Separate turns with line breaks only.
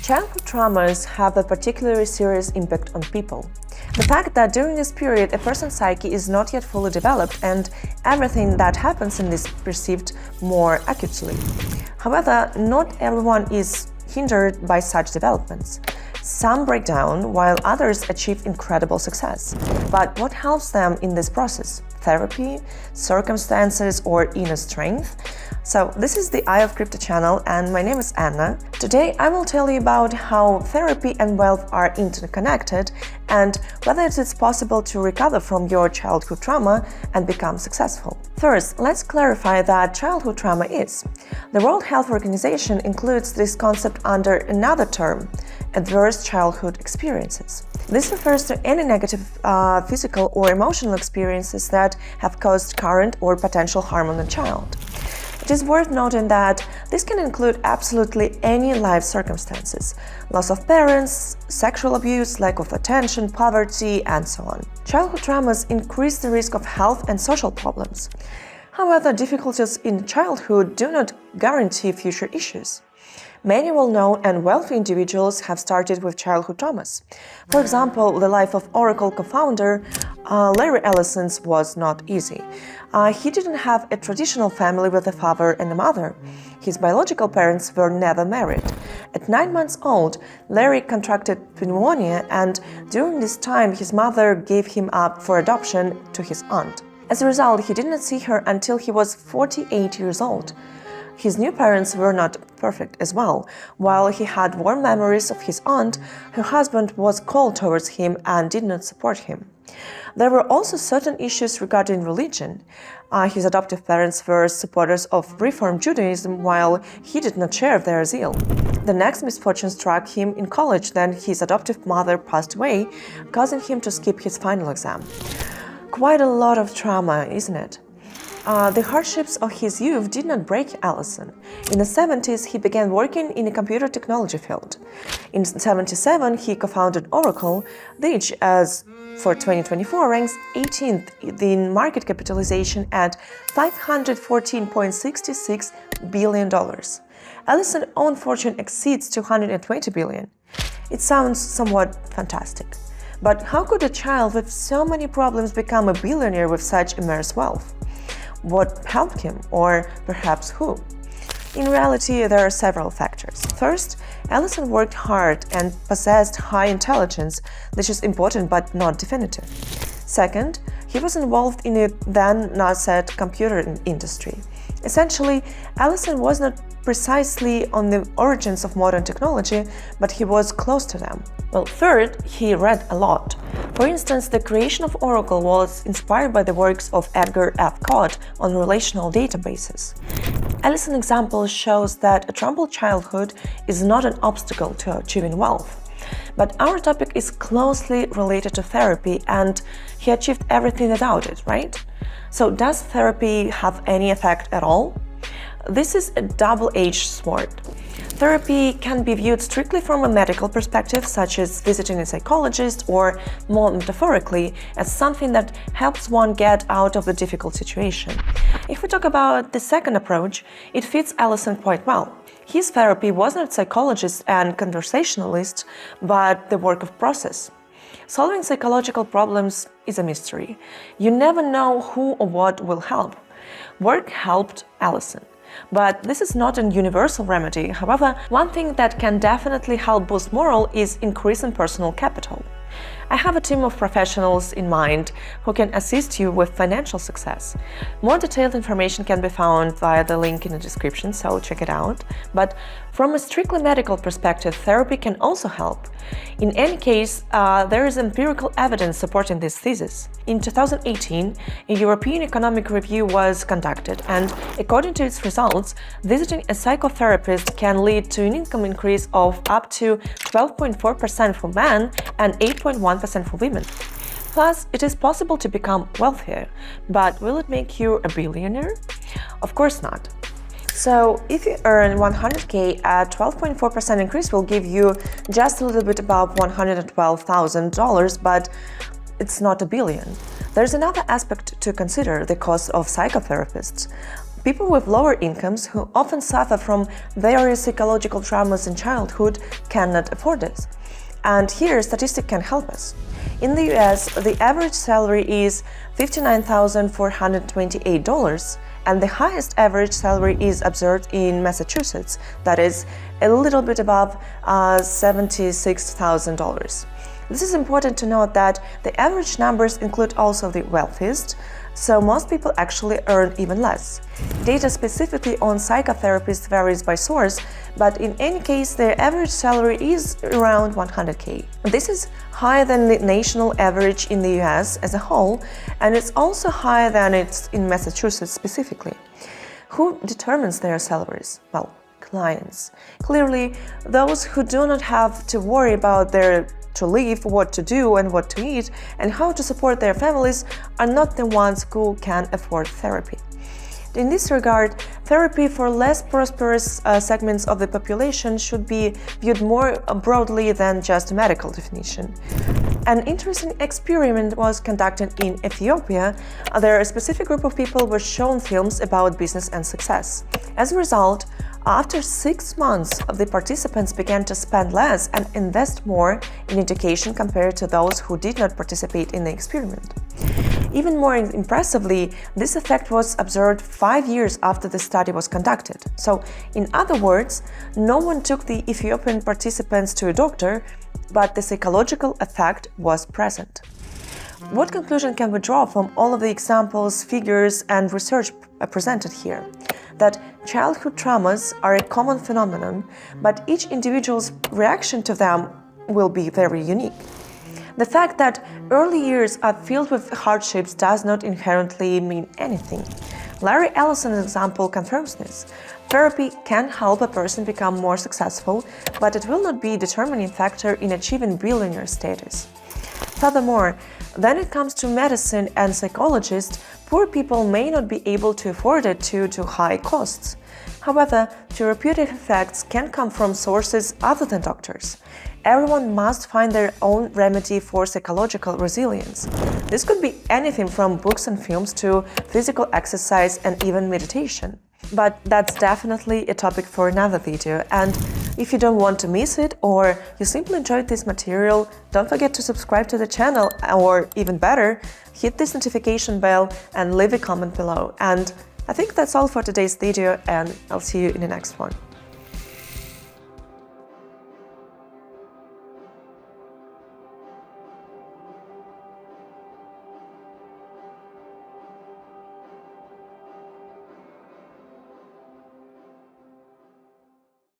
Childhood traumas have a particularly serious impact on people. The fact that during this period a person's psyche is not yet fully developed and everything that happens in this perceived more acutely. However, not everyone is hindered by such developments. Some break down while others achieve incredible success. But what helps them in this process? Therapy, circumstances, or inner strength? So this is the Eye of Crypto channel and my name is Anna. Today I will tell you about how therapy and wealth are interconnected and whether it is possible to recover from your childhood trauma and become successful. First, let's clarify that childhood trauma is. The World Health Organization includes this concept under another term, adverse childhood experiences. This refers to any negative physical or emotional experiences that have caused current or potential harm on the child. It is worth noting that this can include absolutely any life circumstances: loss of parents, sexual abuse, lack of attention, poverty, and so on. Childhood traumas increase the risk of health and social problems. However, difficulties in childhood do not guarantee future issues. Many well-known and wealthy individuals have started with childhood traumas. For example, the life of Oracle co-founder Larry Ellison was not easy. He didn't have a traditional family with a father and a mother. His biological parents were never married. At 9 months old, Larry contracted pneumonia, and during this time his mother gave him up for adoption to his aunt. As a result, he did not see her until he was 48 years old. His new parents were not perfect as well. While he had warm memories of his aunt, her husband was cold towards him and did not support him. There were also certain issues regarding religion. His adoptive parents were supporters of Reform Judaism, while he did not share their zeal. The next misfortune struck him in college. Then his adoptive mother passed away, causing him to skip his final exam. Quite a lot of trauma, isn't it? The hardships of his youth did not break Ellison. In the 70s, he began working in the computer technology field. In 1977, he co-founded Oracle, which, as for 2024, ranks 18th in market capitalization at $514.66 billion. Ellison's own fortune exceeds $220 billion. It sounds somewhat fantastic. But how could a child with so many problems become a billionaire with such immense wealth? What helped him, or perhaps who? In reality, there are several factors. First, Ellison worked hard and possessed high intelligence, which is important but not definitive. Second, he was involved in the then nascent computer industry. Essentially, Ellison was not precisely on the origins of modern technology, but he was close to them. Well, third, he read a lot. For instance, the creation of Oracle was inspired by the works of Edgar F. Codd on relational databases. Ellison's example shows that a troubled childhood is not an obstacle to achieving wealth. But our topic is closely related to therapy, and he achieved everything without it, right? So does therapy have any effect at all? This is a double-edged sword. Therapy can be viewed strictly from a medical perspective, such as visiting a psychologist, or more metaphorically, as something that helps one get out of the difficult situation. If we talk about the second approach, it fits Ellison quite well. His therapy was not psychologist and conversationalist, but the work of process. Solving psychological problems is a mystery. You never know who or what will help. Work helped Ellison. But this is not a universal remedy. However, one thing that can definitely help boost morale is increasing personal capital. I have a team of professionals in mind who can assist you with financial success. More detailed information can be found via the link in the description, so check it out. But from a strictly medical perspective, therapy can also help. In any case, there is empirical evidence supporting this thesis. In 2018, a European Economic Review was conducted, and according to its results, visiting a psychotherapist can lead to an income increase of up to 12.4% for men and 8.1% for women. Plus, it is possible to become wealthier, but will it make you a billionaire? Of course not. So, if you earn 100K, a 12.4% increase will give you just a little bit above $112,000, but it's not a billion. There's another aspect to consider: the cost of psychotherapists. People with lower incomes who often suffer from various psychological traumas in childhood cannot afford this. And here, statistics can help us. In the US, the average salary is $59,428, and the highest average salary is observed in Massachusetts, that is a little bit above $76,000. This is important to note that the average numbers include also the wealthiest, so most people actually earn even less. Data specifically on psychotherapists varies by source, but in any case, their average salary is around $100K. This is higher than the national average in the US as a whole, and it's also higher than it's in Massachusetts specifically. Who determines their salaries? Well, clients. Clearly, those who do not have to worry about to live, what to do and what to eat, and how to support their families are not the ones who can afford therapy. In this regard, therapy for less prosperous segments of the population should be viewed more broadly than just a medical definition. An interesting experiment was conducted in Ethiopia. There a specific group of people were shown films about business and success. As a result, after 6 months, the participants began to spend less and invest more in education compared to those who did not participate in the experiment. Even more impressively, this effect was observed 5 years after the study was conducted. So, in other words, no one took the Ethiopian participants to a doctor, but the psychological effect was present. What conclusion can we draw from all of the examples, figures, and research presented here? That childhood traumas are a common phenomenon, but each individual's reaction to them will be very unique. The fact that early years are filled with hardships does not inherently mean anything. Larry Ellison's example confirms this. Therapy can help a person become more successful, but it will not be a determining factor in achieving billionaire status. Furthermore, when it comes to medicine and psychologists, poor people may not be able to afford it due to high costs. However, therapeutic effects can come from sources other than doctors. Everyone must find their own remedy for psychological resilience. This could be anything from books and films to physical exercise and even meditation. But that's definitely a topic for another video, and if you don't want to miss it or you simply enjoyed this material, don't forget to subscribe to the channel, or even better, hit this notification bell and leave a comment below. And I think that's all for today's video, and I'll see you in the next one.